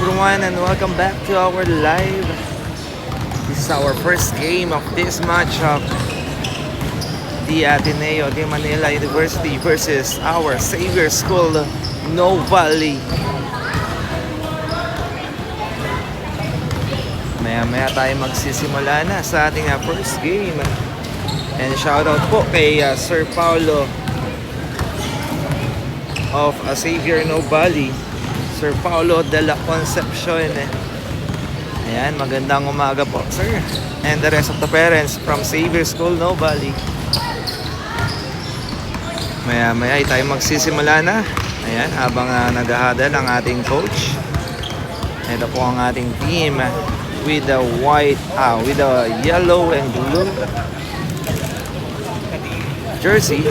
everyone and welcome back to our live. This is our first game of this matchup. The Ateneo de Manila University versus our Xavier School, No Valley. Maya-maya tayo magsisimula na sa ating first game. And shoutout po kay Sir Paulo of Xavier No Valley. Sir Paulo de la Concepcion. Ayan, magandang umaga po, sir. And the rest of the parents from Xavier School, No Valley. Maya-maya tayo magsisimula na. Ayan, habang naghahadal ang ating coach. Ito po ang ating team with the with the yellow and blue jersey.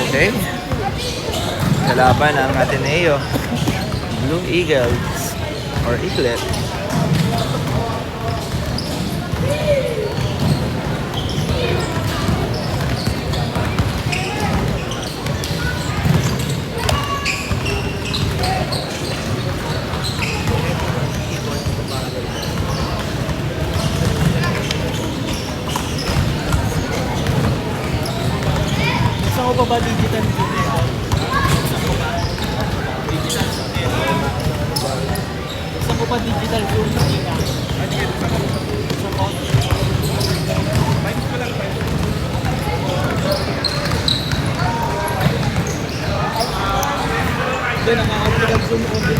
Okay. Kalaban ang Ateneo Blue Eagles or Eaglet. Gusto ko pa ba digital video? Gusto ko pa digital zoom sa ina. Gusto ko. Doon nakaka-digital zoom ko din.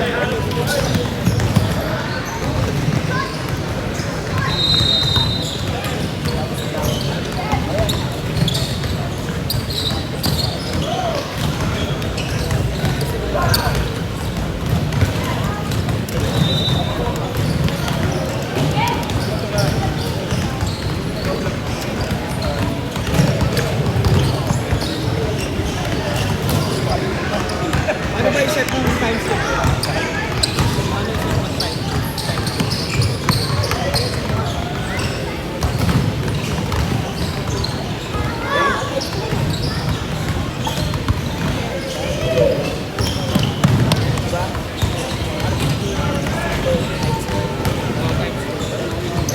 Ano ba i-set mo yung time slot? Ano yung time?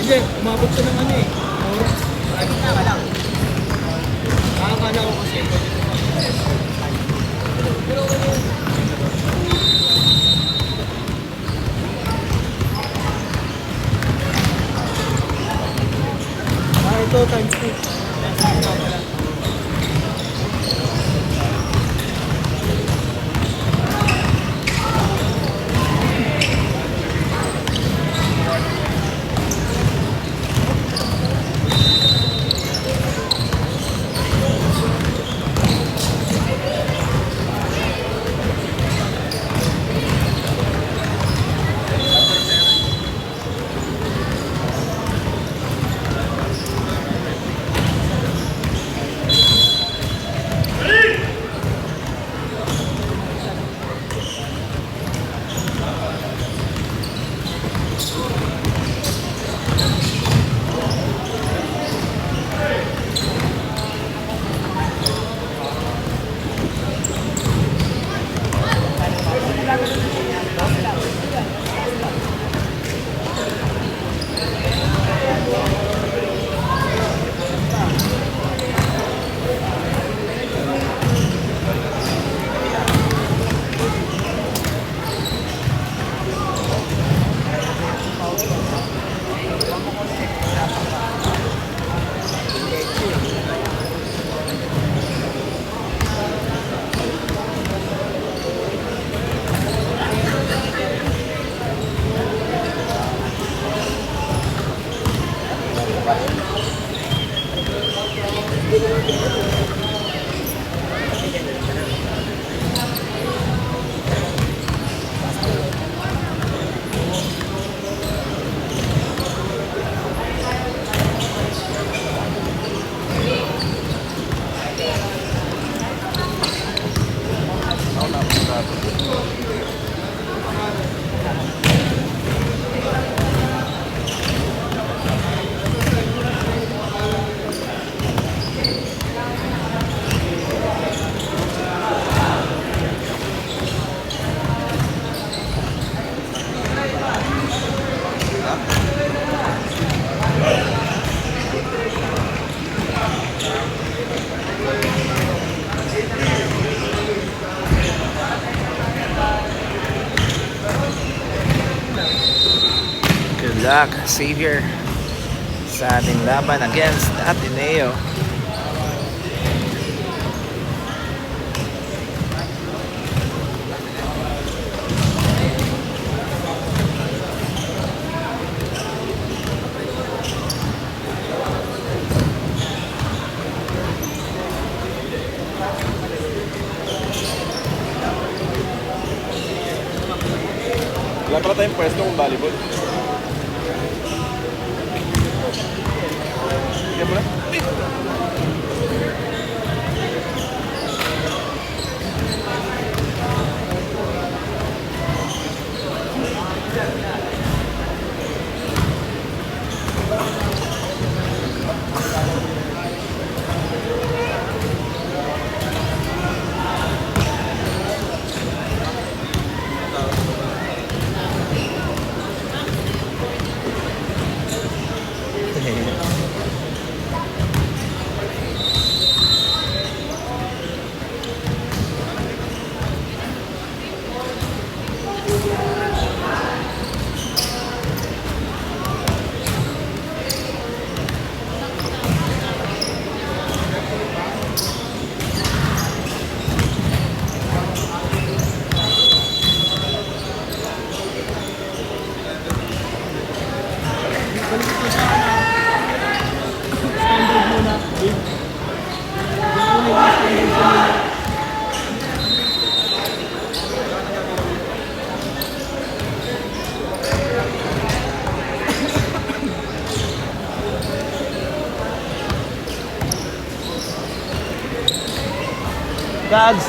Hindi, umabot siya ng ano eh. Wala. Nakakala ko kasi. Ito times 2. luck, Xavier, sa ating laban against Ateneo. Wala pala tayong pwesto kung volleyball. Sige mo na. Dads!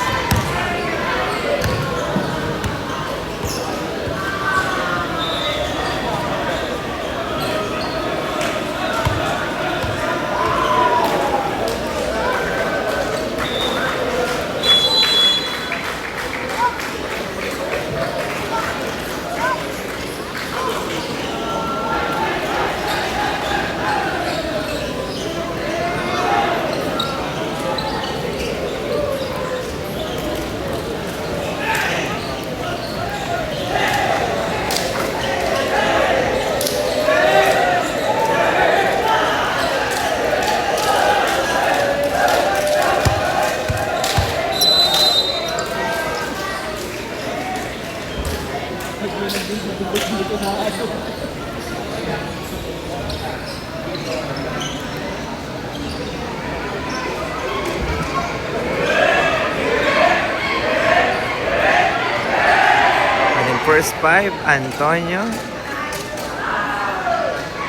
First 5, Antonio.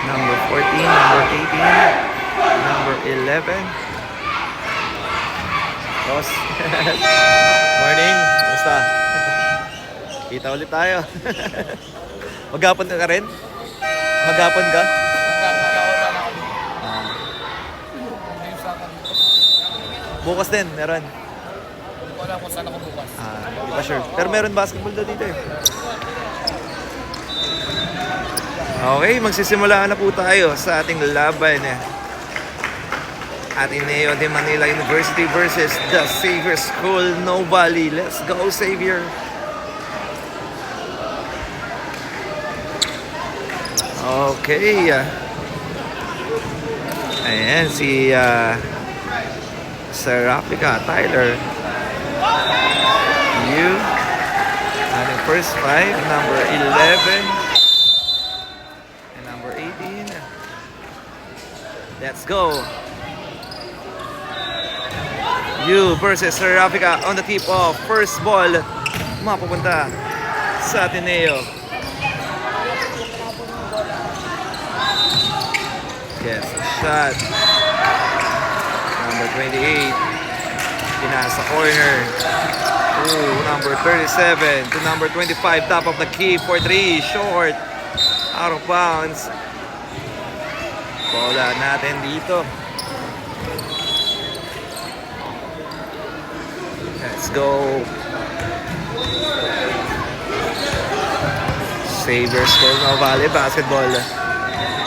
Number 14, number 18, number 11. Boss. Morning. Basta. Kita ulit tayo. Maghapon ka rin? Maghapon ka? Bukas din, meron. Wala kung saan ako bukas. Hindi pa sure. Pero meron basketball daw dito eh. Okay, magsisimula na po tayo sa ating laban. Ateneo de Manila University versus the Xavier School No Valley. Let's go, Xavier! Okay. Ayan, si Sir Africa, Tyler. And the first 5, number 11. Number 18. Let's go. You versus Sir Africa on the tip of first ball. Mapupunta sa Ateneo. Yes, shot. Number 28. Pinasa corner. Ooh, number 37 to number 25. Top of the key for 3. Short. Out of bounds. Bola natin dito. Let's go. Xavier School No Valley basketball.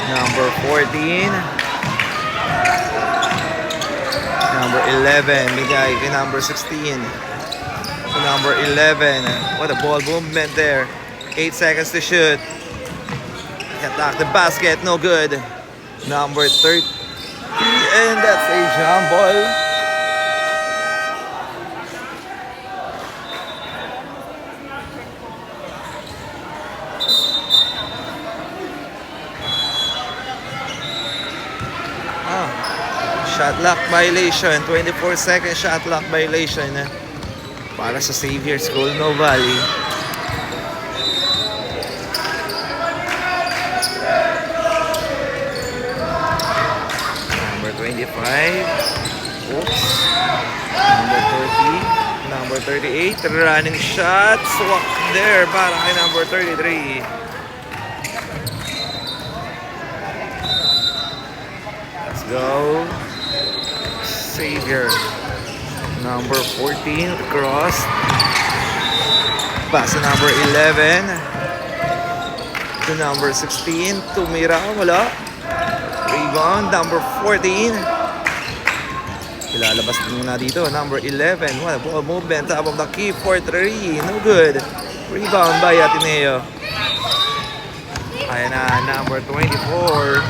Number 14. Number 11. Bigay kay number 16. To number 11. What a ball movement there. 8 seconds to shoot. Attack the basket, no good. Number 30. And that's a jump ball. Shot clock violation. 24-second shot clock violation. Para sa Xavier School, No Valley. Number 25. Oops. Number 30. Number 38. Running shot. Swak there para kay number 33. Let's go. Xavier. Number 14. Cross. Pass to number 11. To number 16. Tumira. Wala. Rebound, number 14. Ilalabas muna dito, number 11. What a ball movement, top of the key for 3. No good. Rebound by Ateneo. Ayan na, number 24.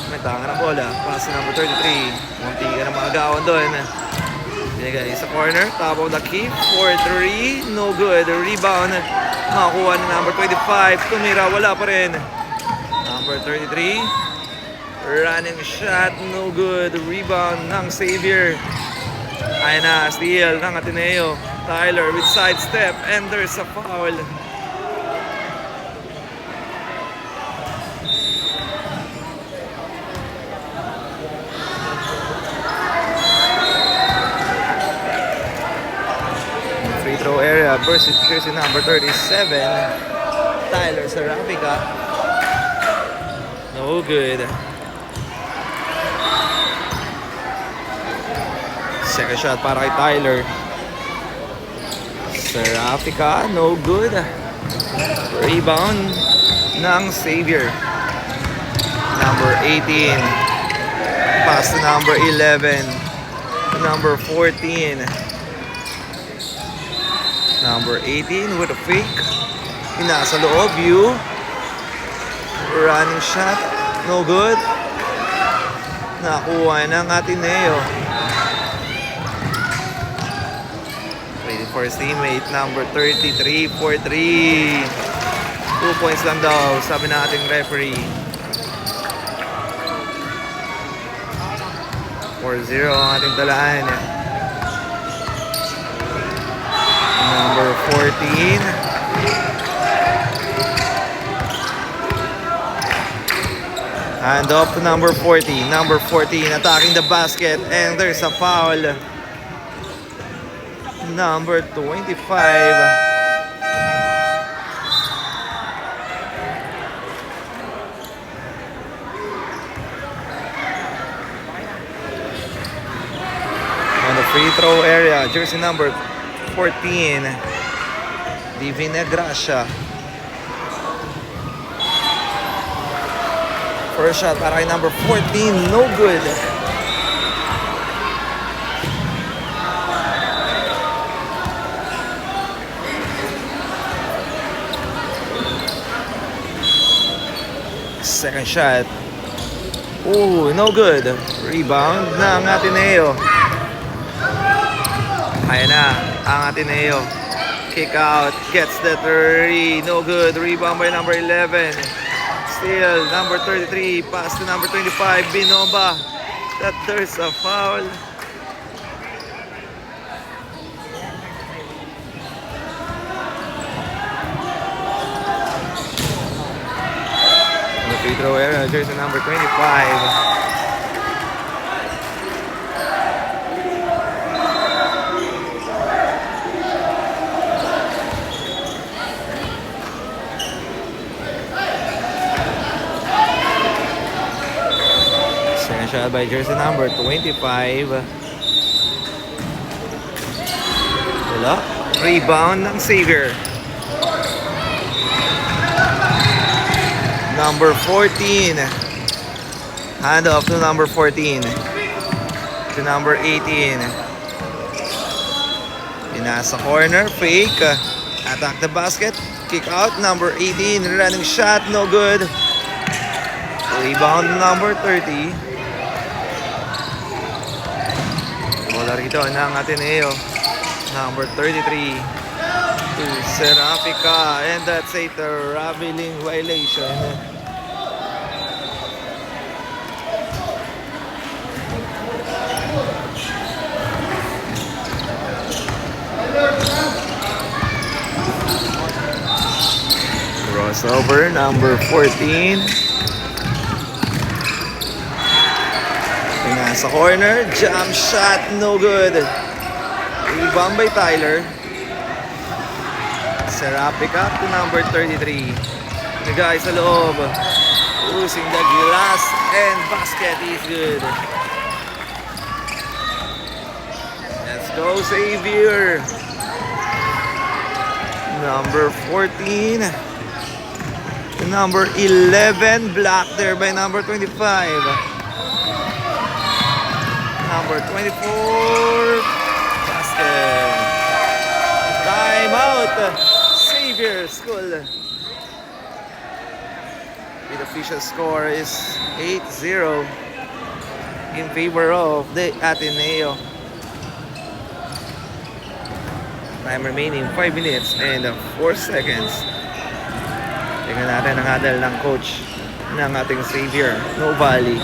May tanga na bola. Pass to number 33. Munti ka na mga gawon doon. Binigay sa corner, top of the key for 3. No good. Rebound. Makakuha na number 25. Tumira, wala pa rin. Number 33. Running shot, no good. Rebound ng Xavier. Ayan na, steal ng Ateneo. Tyler with sidestep and there's a foul. Free throw area versus jersey number 37. Tyler Serafica. No good. Second shot para kay Tyler. Serafica, no good. Rebound ng Xavier. Number 18. Pass to number 11. To number 14. Number 18 with a fake. Inasa loob, view. Running shot, no good. Nakuha ng Ateneo. For his teammate, number 33 for 3. 2 points lang daw, sabi na ating referee. 4-0 ang ating talaan. Number 14. Hand off to number 14. Number 14 attacking the basket and there's a foul. Number 25. On the free throw area, jersey number 14, Divina Gracia. First shot para kay number 14, no good. Second shot. Ooh, no good. Rebound ng Ateneo. Ayan na, ang Ateneo. Kick out, gets the 30. No good. Rebound by number 11. Still, number 33. Pass to number 25. Binoba. That there's a foul. Free throw area, jersey number 25. Second shot by jersey number 25. Wala. Rebound ng Xavier. Number 14. Hand off to number 14. To number 18. Inasa corner. Fake. Attack the basket. kick out. Number 18, running shot, no good. Rebound number 30. Bola rito ng Ateneo. Number 33 to Serafica. And that's a traveling violation. Crossover, number 14. Nasa corner, jump shot, no good. Rebound by Tyler. Serafica to number 33. The guy sa loob. Using the glass and basket is good. Let's go, Xavier. Number 14. Number 11, blocked there by number 25. Number 24, basket. Time out, Xavier School. The official score is 8-0 in favor of the Ateneo. Time remaining 5 minutes and 4 seconds. Tingnan natin ang hadal ng coach ng ating Xavier, No Valley.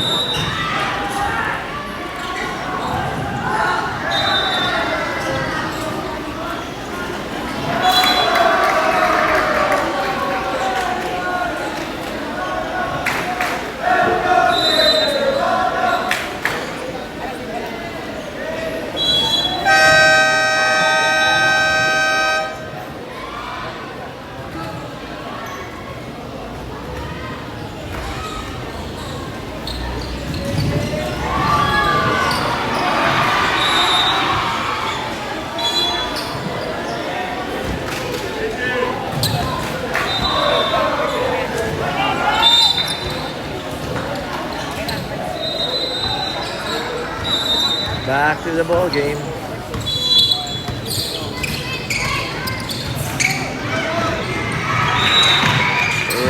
Back to the ball game.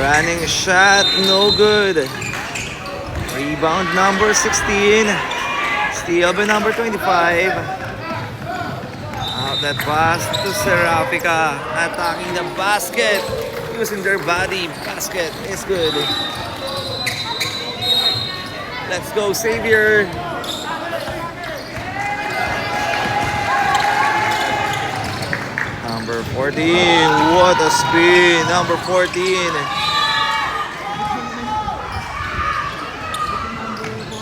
Running shot, no good. Rebound number 16. Steal by number 25. Out that pass to Serafica. Attacking the basket. Using their body. Basket is good. Let's go, Xavier. Number 14, what a spin. Number 14.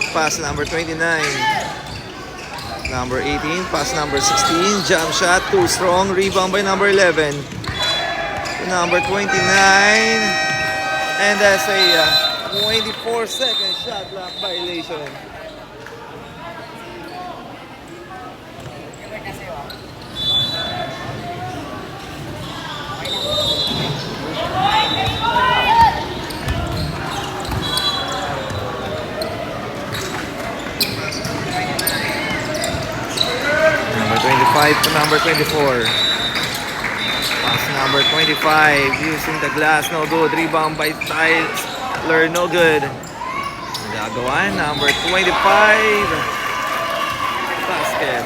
Pass number 29. Number 18, pass number 16. Jump shot, too strong. Rebound by number 11. To number 29. And that's a 24-second shot clock violation. Number 25 to number 24. Pass number 25 using the glass, no good. Rebound by Tyler, no good. Gagawan, number 25. Basket.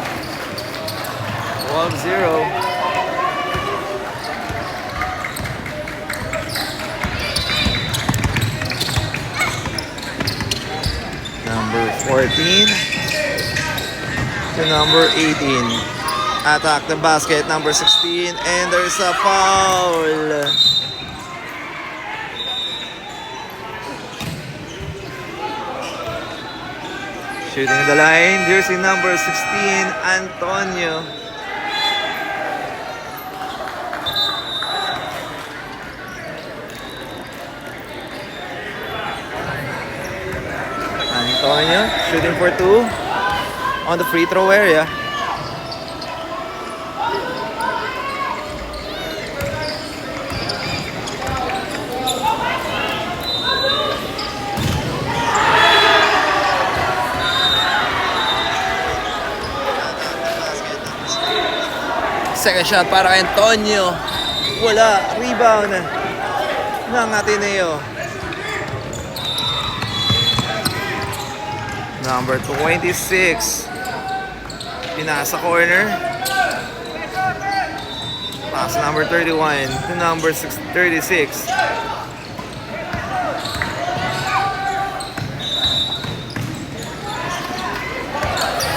12-0. Number 14 to number 18. Attack the basket, number 16, and there's a foul. Shooting the line, jersey number 16, Antonio. Antonio shooting for 2 on the free throw area. Second shot para kay Antonio. Wala. Rebound Rebound ng Ateneo. Number 26. Pinasa corner. Pass number 31 to number 36.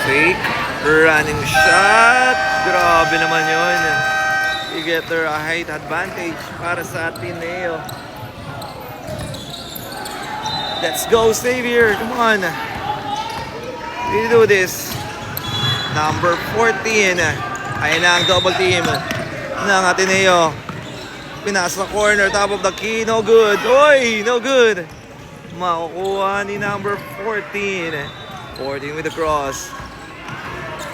Fake. Running shot. Grabe naman yun. You get a height advantage para sa Ateneo. Let's go, Xavier. Come on. We do this. Number 14. Ayan na ang double team ng Ateneo. Pinasa corner, top of the key. No good. Oy, no good. Makukuha ni number 14. 14 with the cross.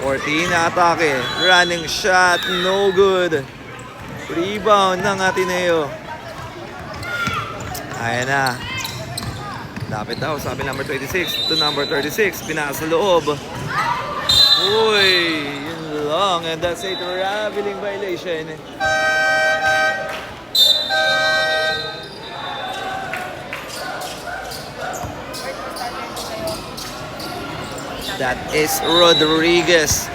14 na atake. Running shot. No good. Rebound ng Ateneo. Ayan na. Lapit daw, sabi number 26 to number 36. Pinasa loob. Uy, yun lang. And that's a traveling violation. That is Rodriguez.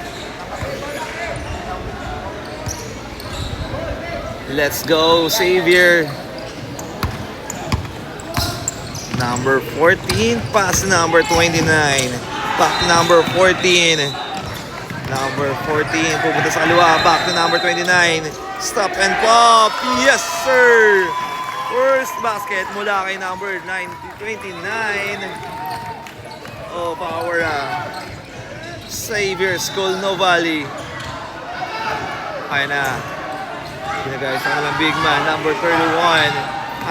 Let's go, Xavier. Number 14, pass number 29. Back number 14. Number 14, pupunta sa kaliwa. Back to number 29. Stop and pop. Yes, sir. First basket mula kay number 29. Oh, power Xavier School No Valley. Ayun na. Pinagay sa kanilang big man. Number 31.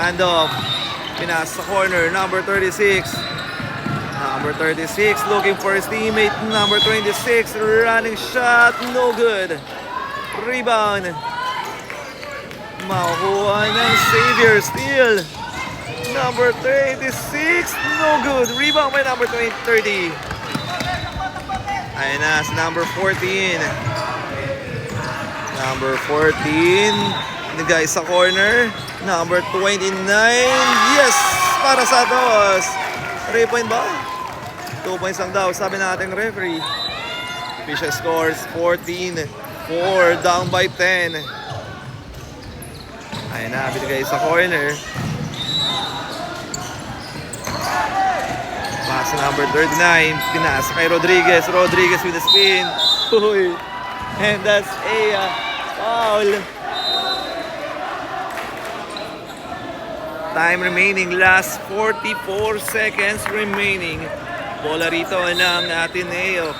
Hand off. Pinasa sa corner, number 36. Number 36 looking for his teammate, number 26. Running shot, no good. Rebound. Makukuha ng Xavier, steal. Number 26, no good. Rebound by number 30. Ayun na, si number 14. Number 14. The guy sa corner. Number 29. Yes! Para sa Santos. 3-point ba? 2 points lang daw. Sabi natin referee. Official scores 14-4. Down by 10. Ayun na. Binigay sa corner. Pass number 39. Pinasa kay Rodriguez. Rodriguez with the spin. Uy. And that's a foul. Time remaining, last 44 seconds remaining. Bola rito ng Ateneo.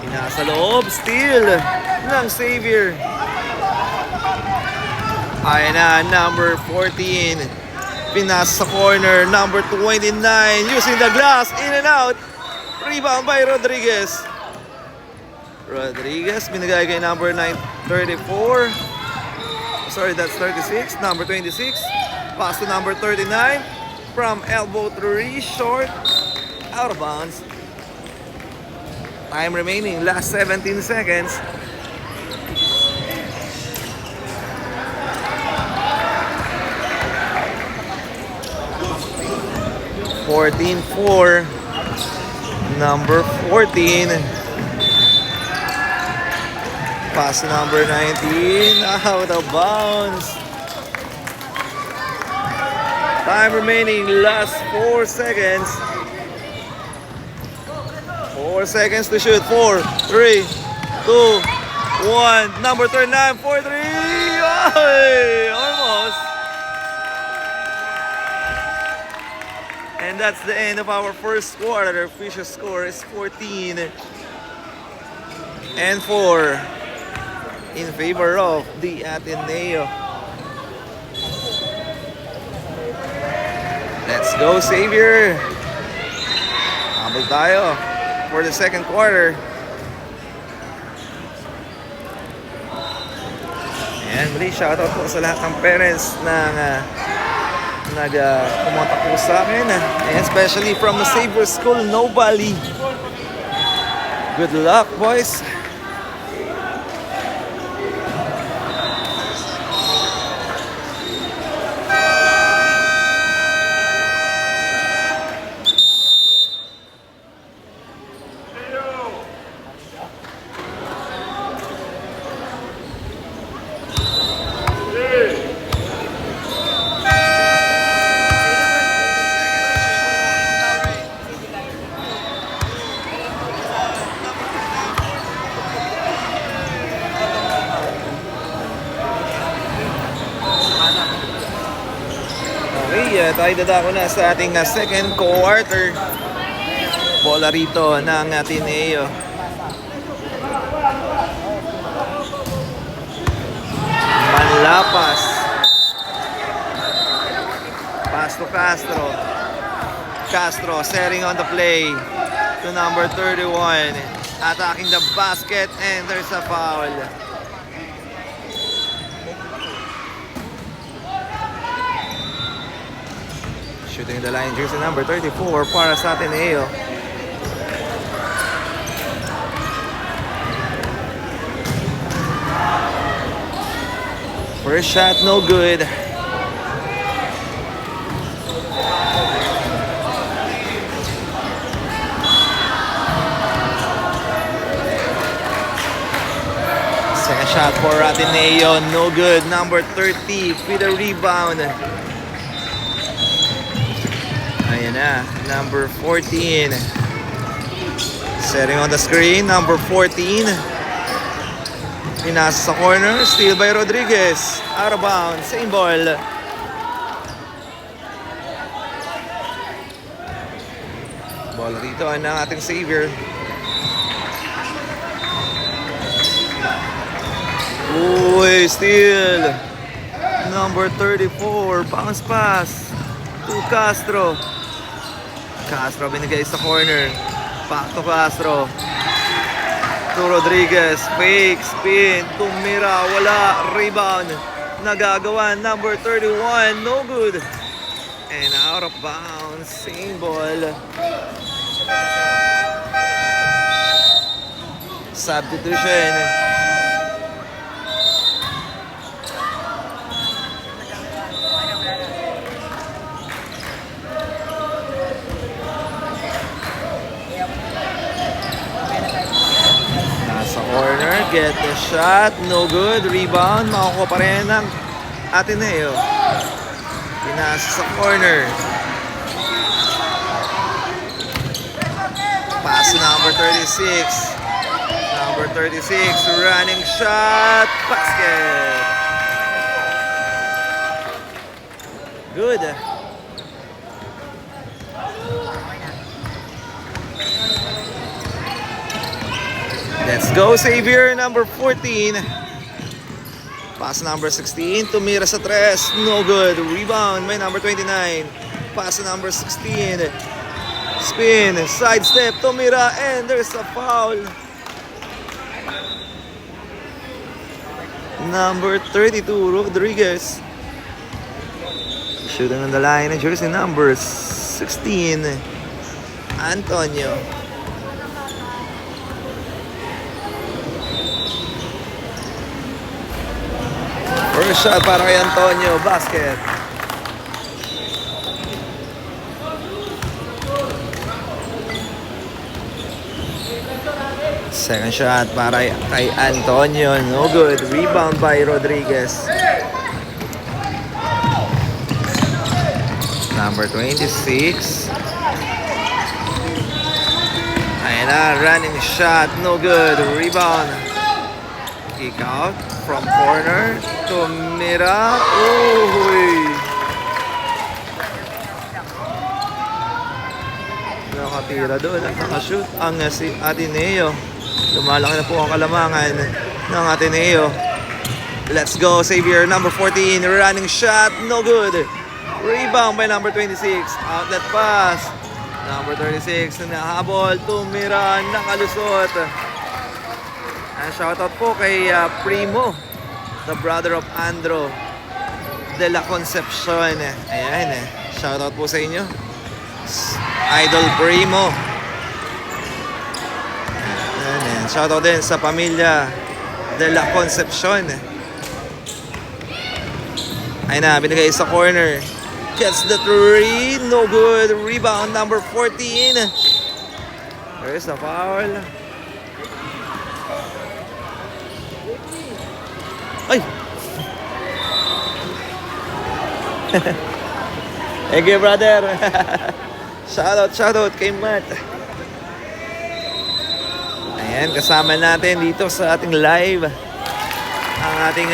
Pinasa loob, steal ng Xavier. Ayan na, number 14. Pinasa sa corner, number 29. Using the glass, in and out. Rebound by Rodriguez. Rodriguez, binigay kay number 34. Sorry, that's 36. Number 26. Pass to number 39. From elbow three, short. Out of bounds. Time remaining. Last 17 seconds. (14-4). Number 14. Pass number 19, out of bounds. Time remaining, last 4 seconds. 4 seconds to shoot. 4, 3, 2, 1. Number 39 for 3. Oy, almost. And that's the end of our first quarter. Official score is 14-4. In favor of the Ateneo. Let's go, Xavier. Habol tayo for the second quarter. And muli, shoutout po sa lahat ng parents na pumunta po sa akin. And especially from the Xavier School No Valley. Good luck, boys. tayo dadako na sa ating second quarter. Bola rito ng Ateneo. Manlapas. Pass to Castro. Castro setting on the play to number 31. Attacking the basket and there's a foul. Shooting the line, jersey number 34 para sa Ateneo. First shot, no good. Second shot for Ateneo, no good. Number 30 with a rebound. Ayan na, number 14. Setting on the screen, number 14. Pinasa sa corner, steal by Rodriguez. Out of bounds, same ball. Ball rito ng ating savior. Uy, steal. Number 34, bounce pass to Castro. Castro binigay sa corner. Back to Castro. To Rodriguez. Fake spin. Tumira. Wala. Rebound. Nagagawa. Number 31. No good. And out of bounds. Same ball. Substitution. Corner, get the shot, no good, rebound, makukuha pa rin ng Ateneo. Pinasa sa corner. Pass number 36. Number 36, running shot, basket. Good. Let's go, Xavier, number 14. Pass number 16, tumira sa tres, no good. Rebound by number 29. Pass number 16. Spin, sidestep, tumira, and there's a foul. Number 32, Rodriguez. Shooting on the line, jersey number 16, Antonio. First shot para kay Antonio, basket. Second shot para kay Antonio, no good. Rebound by Rodriguez. Number 26. Ayan na, running shot, no good. Rebound. Kick out from corner. Tumira. Uy. Nakatira doon at nakashoot ang si Ateneo. Lumalaki na po ang kalamangan ng Ateneo. Let's go, Xavier, number 14. Running shot, no good. Rebound by number 26. Outlet pass. Number 36 na nahabol. Tumira, nakalusot. And shoutout po kay Primo, the brother of Andro de la Concepcion. Ayan, shoutout po sa inyo. Idol Primo. Ayan, shoutout din sa pamilya de la Concepcion. Ayan na, binigay sa corner. Gets the three, no good. Rebound number 14. There's a foul. Ay! Thank you, brother. Shoutout kay Matt. Ayan, kasama natin dito sa ating live ang ating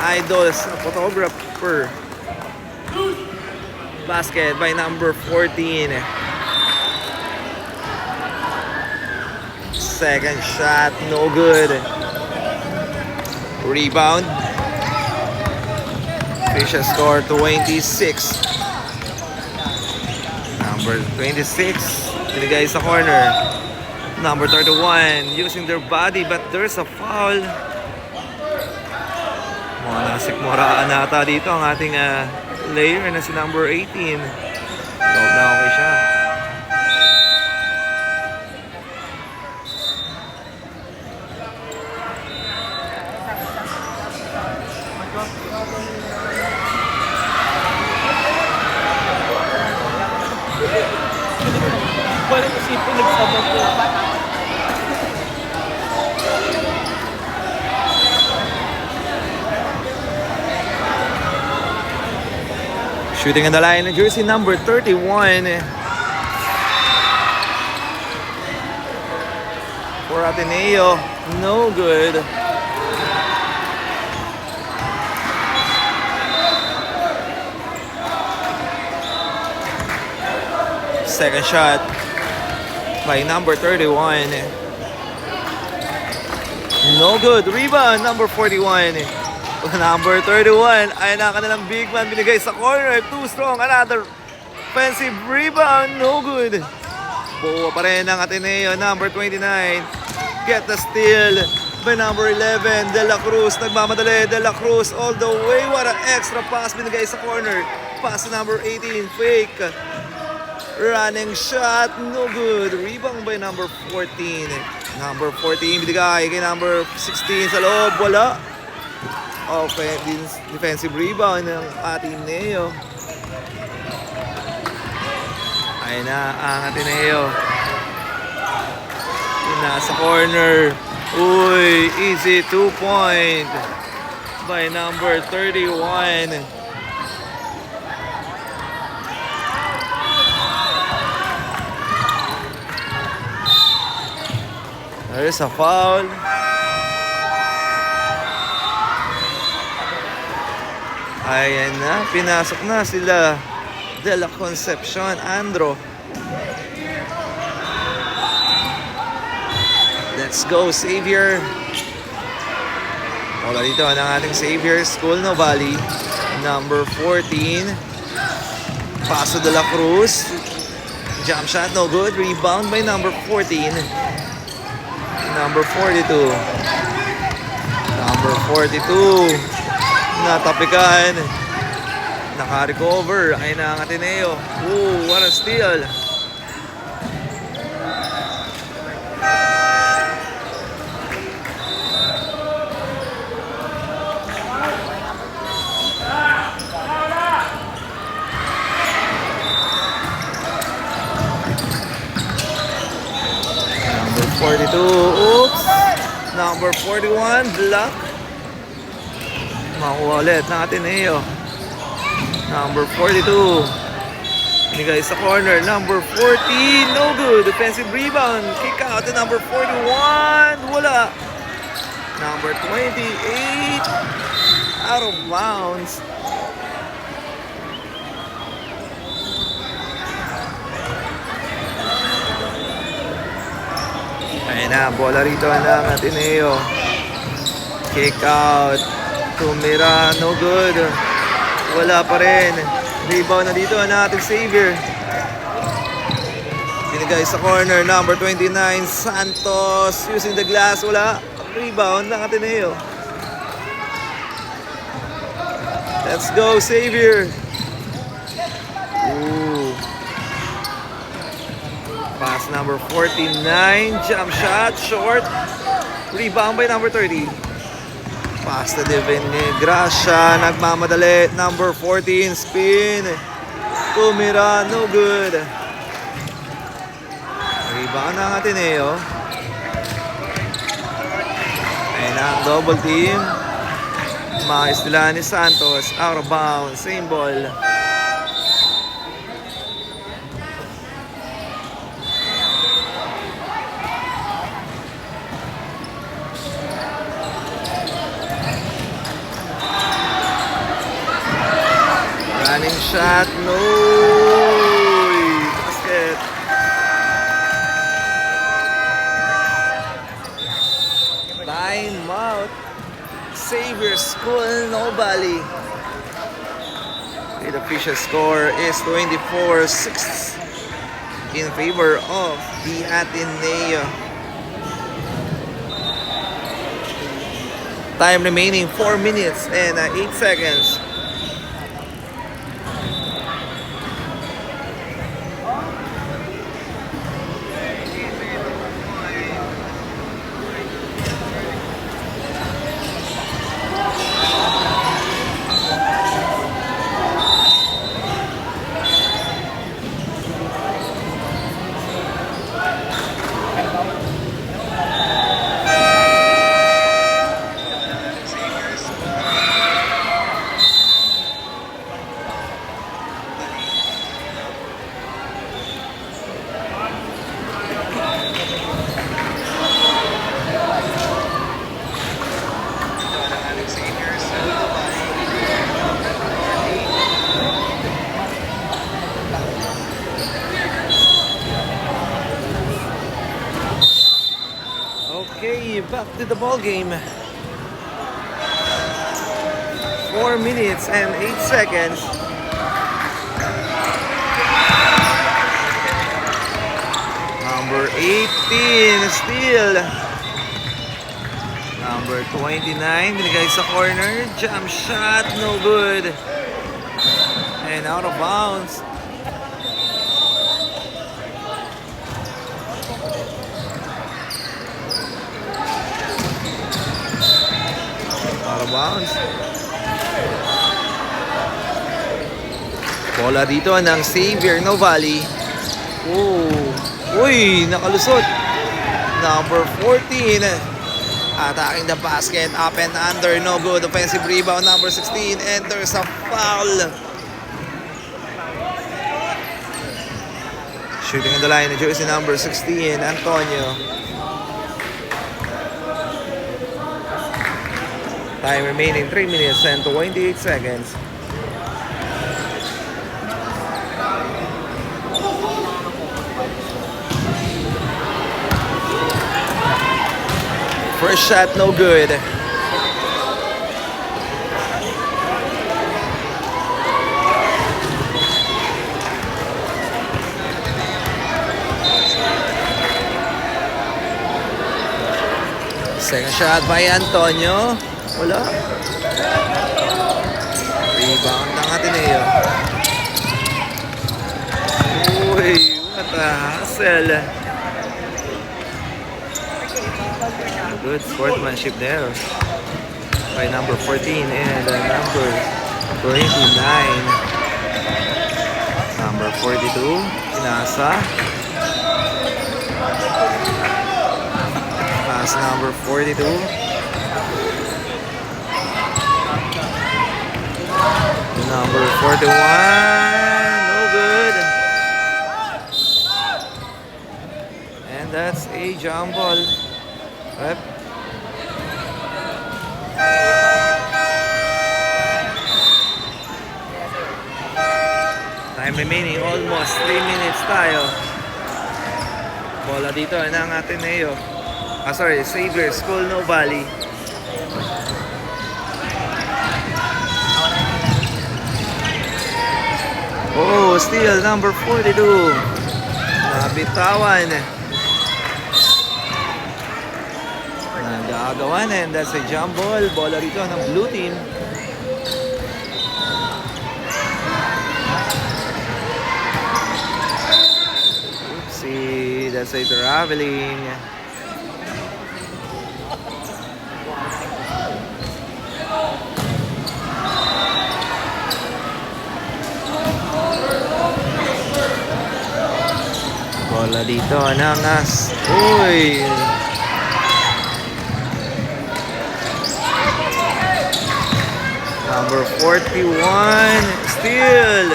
idols, photographer. Basket by number 14. Second shot, no good. Rebound. Fisher score 26. Number 26, binigay sa corner. Number 31, using their body but there's a foul. Nasikmuraan nata dito ang ating player na si number 18. Loob na okay siya. Walang isipin, nagsabag ko. Shooting on the line, jersey number 31. For Ateneo, no good. Second shot by number 31. No good. Rebound, number 41. Number 31 ay na kanilang big man, binigay sa corner. Too strong. Another offensive rebound. No good. Buo pa rin ang Ateneo. Number 29. Get the steal by number 11. De La Cruz. Nagmamadali. De La Cruz all the way. What an extra pass binigay sa corner. Pass to number 18. Fake. Running shot. No good. Rebound by number 14. Number 14 binigay kay number 16 sa loob. Wala. Defensive rebound ng Ateneo. Ay na ang Ateneo. Nasa corner. Uy, easy 2-point by number 31. There's a foul. Ayan na, pinasok na sila De La Concepcion, Andro. Let's go, Xavier. Wala dito ang ating Xavier School No Valley. Number 14. Paso De La Cruz. Jump shot, no good. Rebound by number 14. Number 42. Number 42. Natapikan. Naka-recover. Ay na ang Ateneo. Ooh, what a steal. Number 42. Oops. Number 41. Block. Makuha ulit ng Ateneo. Number 42. Binigay sa corner. Number 14. No good. Defensive rebound. Kick out to number 41. Wala. Number 28. Out of bounds. Ayan na. Bola rito ng Ateneo. Kick out. Tumira, no good. Wala pa rin. Rebound na dito ang ating Xavier. Binigay sa corner, number 29, Santos. Using the glass, wala. Rebound ng Ateneo. Let's go, Xavier. Ooh. Pass number 49, jump shot, short. Rebound by number 30. Pass to Devin Gracia, nagmamadali, number 14, spin. Tumira, no good. Rebound ng Ateneo. Ayun ang double team. Maistila ni Santos, out of bounds, same ball. Running shot, no School Nobali. The official score is 24-6 in favor of the Ateneo. Time remaining 4 minutes and 8 seconds. Okay, back to the ball game. 4 minutes and 8 seconds. Number 18 still. Number 29 binigay sa corner. Jump shot, no good. And out of bounds. Out of bounds. Bola dito ng Xavier Novali. Oh. Uy, nakalusot. Number 14. Attacking the basket. Up and under. No good. Offensive rebound. Number 16. Enters a foul. Shooting on the line. Jersey number 16. Antonio. Time remaining 3 minutes and 28 seconds. First shot, no good. Second shot by Antonio. Wala. Rebound ng Ateneo. Uy, what a hustle. Good sportsmanship there by number 14 and number 29. Number 42, Inasa. Pass number 42. Number 41, no good. And that's a jump ball. Yep. Time remaining almost 3 minutes tayo. Bola dito ng Ateneo. Xavier School Nobali. Oh, steal number 42. Nabitawan. Nagagawan and that's a jump ball. Bola rito ng blue team. Oopsie, that's a traveling. Bola dito ng Uy! Number 41, steal!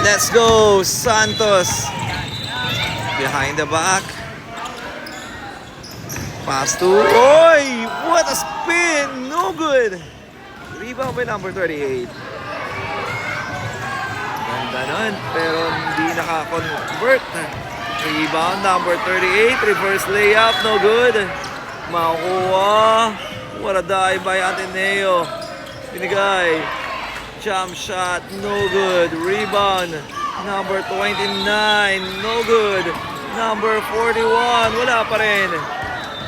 Let's go, Santos! Behind the back. Pass to... Oy! What a spin! No good! Rebound by number 38. Ganda nun, pero hindi nakakonvert. Rebound number 38, reverse layup, no good. Makukuha. What a dive by Ateneo. Binigay. Jump shot, no good. Rebound, number 29, no good. Number 41, wala pa rin.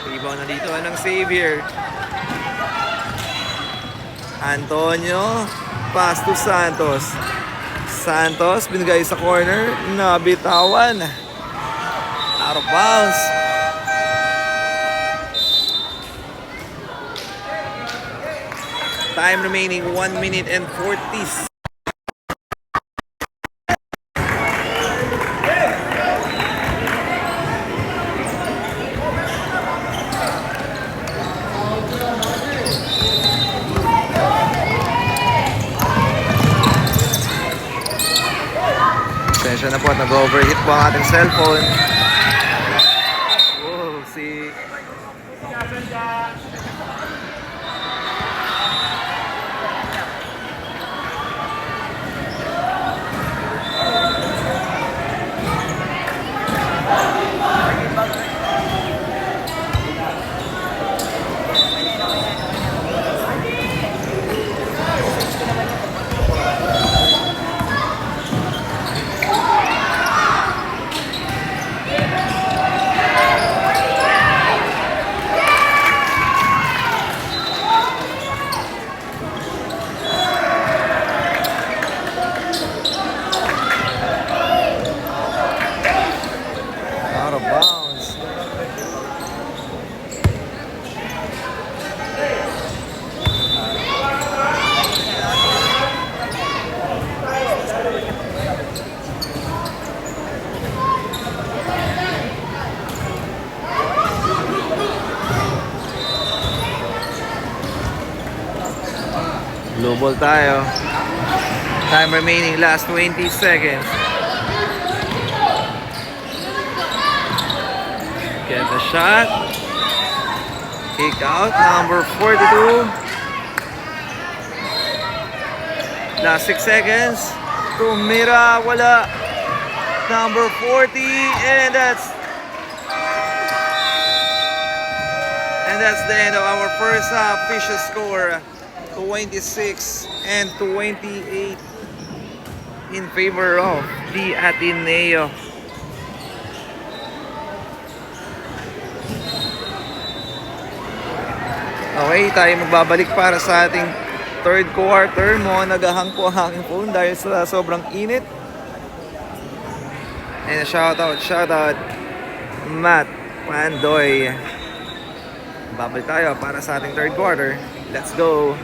Rebound na dito ng Xavier. Antonio, pass to Santos. Santos, binigay sa corner, nabitawan. Out of bounds. Time remaining 1 minute and 40. Pasensya na po at nag-overheat po ang ating cellphone. Wow, si... Out of bounds. Blue ball tayo. Time remaining, last 20 seconds. Get the shot. Kick out, number 42. Last 6 seconds. Tumira, wala. Number 40, and that's the end of our first half. Official score 26 and 28 in favor of the Ateneo. Okay, tayo magbabalik para sa ating third quarter. Naghahang po ang aking phone dahil sa sobrang init. And a shoutout Matt Pandoy. Babalik tayo para sa ating third quarter. Let's go!